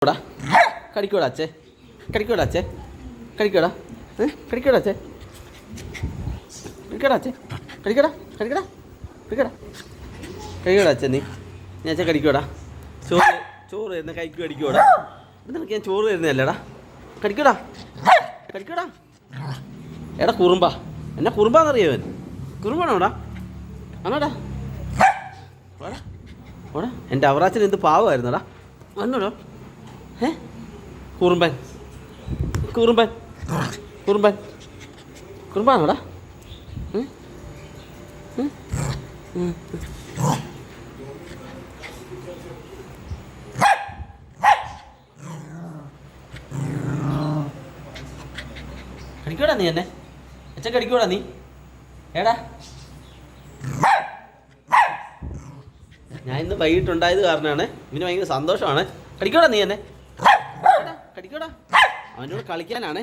കൂടാ കടിക്കൂടാ അച്ഛേ കടിക്കൂടാ അച്ഛേ കടിക്കൂടാ കടിക്കൂടാ അച്ഛേ കടിക്കടാ അച്ഛേ കടിക്കടാ കടിക്കടാ കടിക്കടാ കഴിക്കടാ അച്ഛൻ നീ ഞാൻ അച്ഛൻ കടിക്കൂടാ ചോറ് ചോറ് തരുന്ന കൈക്ക് കടിക്കൂടാ നിനക്ക് ഞാൻ ചോറ് തരുന്നതല്ലേടാ കടിക്കൂടാ കടിക്കൂടാ എടാ കുറുമ്പാ എന്നാ കുറുമ്പാന്നറിയാവൻ കുറുമ്പാണോടാ ആണോടാ ഓടാ ഓടാ എൻ്റെ അവറാച്ചൻ എന്ത് പാവമായിരുന്നടാ വന്നോടോ കുറുമ്പൻ കുറുമ്പൻ കുറുമ്പൻ കുറുമ്പാണോടാ കടിക്കൂടാ നീ എന്നെ അച്ഛൻ കടിക്കൂടാ നീ ഏടാ ഞാൻ ഇന്ന് വൈകിട്ടുണ്ടായത് കാരണമാണ് ഇവന് ഭയങ്കര സന്തോഷമാണ് കടിക്കൂടാ നീ എന്നെ കടിക്കൂടാ അവനോട് കളിക്കാനാണ്